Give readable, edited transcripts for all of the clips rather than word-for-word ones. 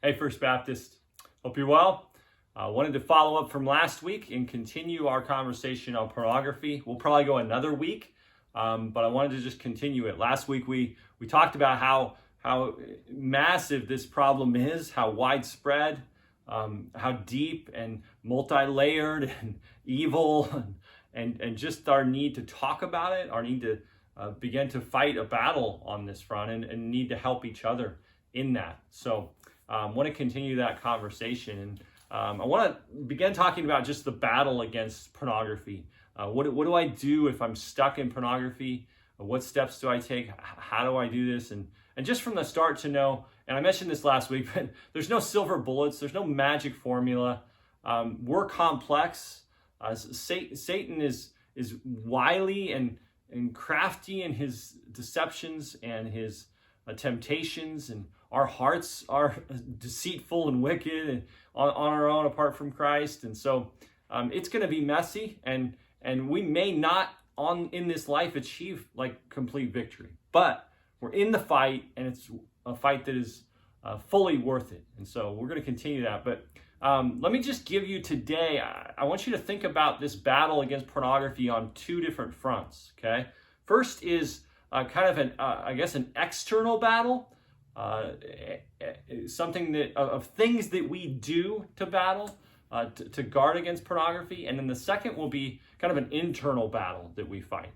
Hey, First Baptist. Hope you're well. Wanted to follow up from last week and continue our conversation on pornography. We'll probably go another week, but I wanted to just continue it. Last week we talked about how massive this problem is, how widespread, how deep and multi-layered and evil, and just our need to talk about it, our need to begin to fight a battle on this front and need to help each other in that. So I want to continue that conversation, and I want to begin talking about just the battle against pornography. What do I do if I'm stuck in pornography? What steps do I take? How do I do this? And just from the start to know, and I mentioned this last week, but there's no silver bullets. There's no magic formula. We're complex. Satan is wily and crafty in his deceptions and his temptations, and our hearts are deceitful and wicked and on our own apart from Christ. And so it's going to be messy, and we may not in this life achieve like complete victory, but we're in the fight, and it's a fight that is fully worth it. And so we're going to continue that. But let me just give you today, I want you to think about this battle against pornography on two different fronts, okay? First is kind of an external battle, something that of things that we do to battle, to guard against pornography. And then the second will be kind of an internal battle that we fight.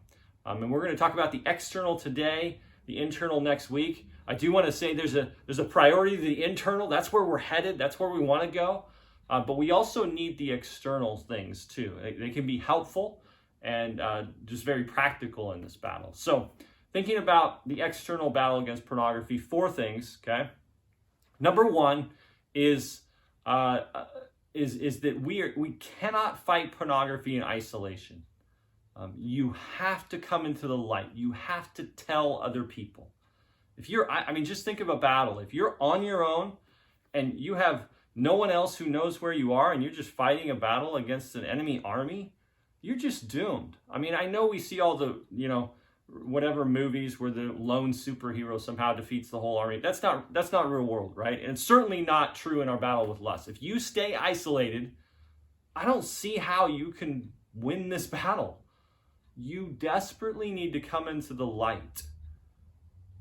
And we're going to talk about the external today, the internal next week. I do want to say there's a priority to the internal. That's where we're headed. That's where we want to go. But we also need the external things too. They can be helpful and just very practical in this battle. So thinking about the external battle against pornography, four things, okay? Number one is that we cannot fight pornography in isolation. You have to come into the light. You have to tell other people. If you're, just think of a battle. If you're on your own and you have no one else who knows where you are and you're just fighting a battle against an enemy army, you're just doomed. I know we see all the, whatever movies where the lone superhero somehow defeats the whole army. That's not real world, right? And it's certainly not true in our battle with lust. If you stay isolated, I don't see how you can win this battle. You desperately need to come into the light,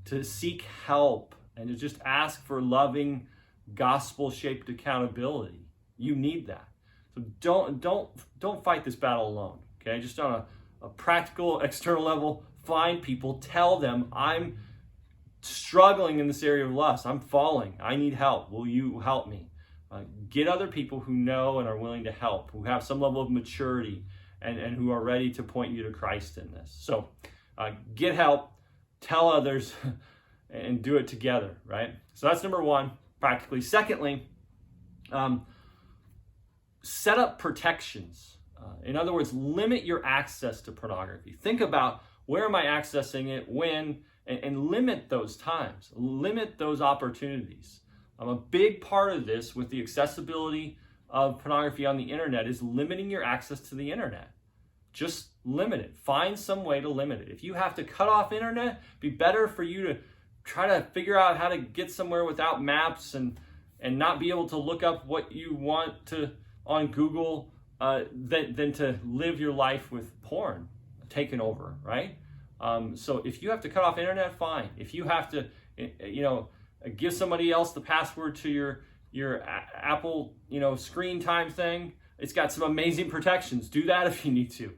to seek help, and to just ask for loving, gospel-shaped accountability. You need that. So don't fight this battle alone. Okay, just on a practical, external level, find people, tell them, I'm struggling in this area of lust. I'm falling. I need help. Will you help me? Get other people who know and are willing to help, who have some level of maturity and who are ready to point you to Christ in this. So get help, tell others, and do it together, right? So that's number one, practically. Secondly, set up protections. In other words, limit your access to pornography. Think about, where am I accessing it, when, and limit those times, limit those opportunities. A big part of this with the accessibility of pornography on the internet is limiting your access to the internet. Just limit it. Find some way to limit it. If you have to cut off internet, it'd be better for you to try to figure out how to get somewhere without maps and not be able to look up what you want to on Google than to live your life with porn taken over, right? So if you have to cut off internet, fine. If you have to, give somebody else the password to your Apple, screen time thing, it's got some amazing protections. Do that if you need to.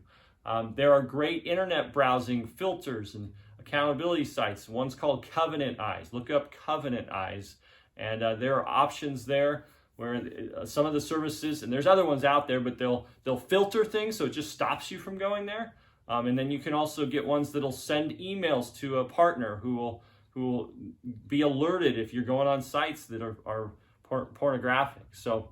There are great internet browsing filters and accountability sites. One's called Covenant Eyes. Look up Covenant Eyes, and there are options there where some of the services, and there's other ones out there, but they'll filter things so it just stops you from going there. And then you can also get ones that'll send emails to a partner who will be alerted if you're going on sites that are pornographic. So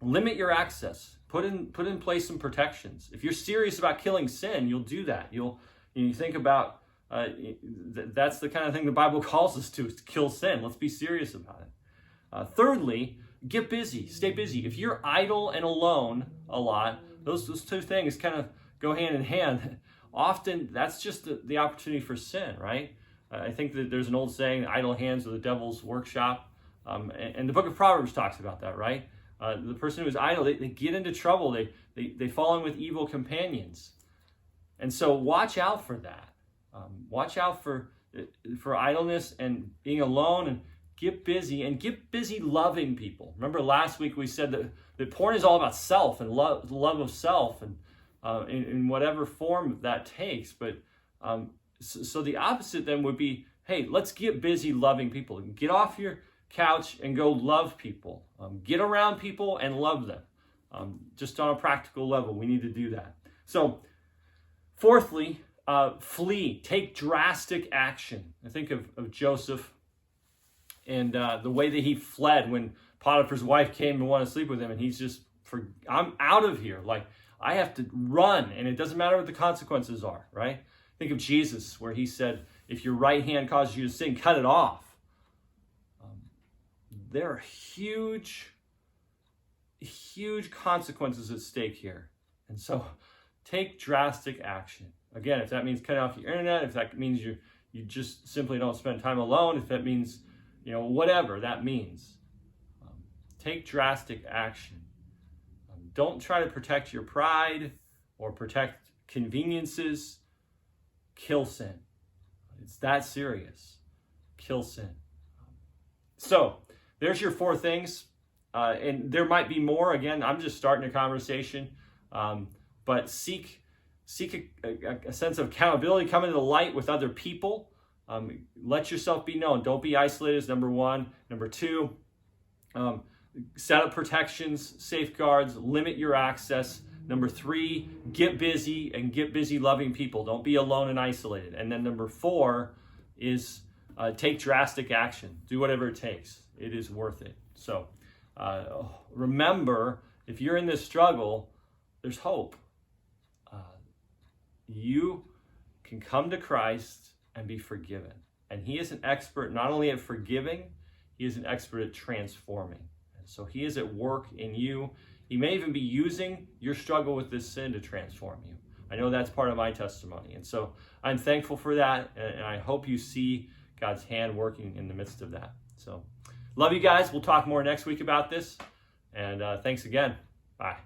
limit your access. Put in place some protections. If you're serious about killing sin, you'll do that. You think about that's the kind of thing the Bible calls us to, is to kill sin. Let's be serious about it. Thirdly, get busy. Stay busy. If you're idle and alone a lot, those two things kind of go hand in hand. Often that's just the opportunity for sin, right? I think that there's an old saying, idle hands are the devil's workshop. And the book of Proverbs talks about that, right? The person who is idle, they get into trouble. They fall in with evil companions. And so watch out for that. Watch out for idleness and being alone, and get busy loving people. Remember last week we said that porn is all about self and love of self, and in whatever form that takes. But so the opposite then would be, hey, let's get busy loving people. Get off your couch and go love people. Get around people and love them. Just on a practical level, we need to do that. So fourthly, flee. Take drastic action. I think of Joseph and the way that he fled when Potiphar's wife came and wanted to sleep with him, and he's just, I'm out of here. Like, I have to run, and it doesn't matter what the consequences are, right? Think of Jesus, where he said, if your right hand causes you to sin, cut it off. There are huge consequences at stake here. And so take drastic action. Again, if that means cutting off your internet, if that means you just simply don't spend time alone, if that means, whatever that means, take drastic action. Don't try to protect your pride or protect conveniences. Kill sin. It's that serious. Kill sin. So there's your 4 things. And there might be more. Again, I'm just starting a conversation. But seek a sense of accountability. Come into the light with other people. Let yourself be known. Don't be isolated is number 1. Number 2, set up protections, safeguards, limit your access. Number 3, get busy loving people. Don't be alone and isolated. And then number 4 is take drastic action. Do whatever it takes. It is worth it. So remember, if you're in this struggle, there's hope. You can come to Christ and be forgiven. And he is an expert not only at forgiving, he is an expert at transforming. And so he is at work in you. He may even be using your struggle with this sin to transform you. I know that's part of my testimony. And so I'm thankful for that. And I hope you see God's hand working in the midst of that. So love you guys. We'll talk more next week about this. And thanks again. Bye.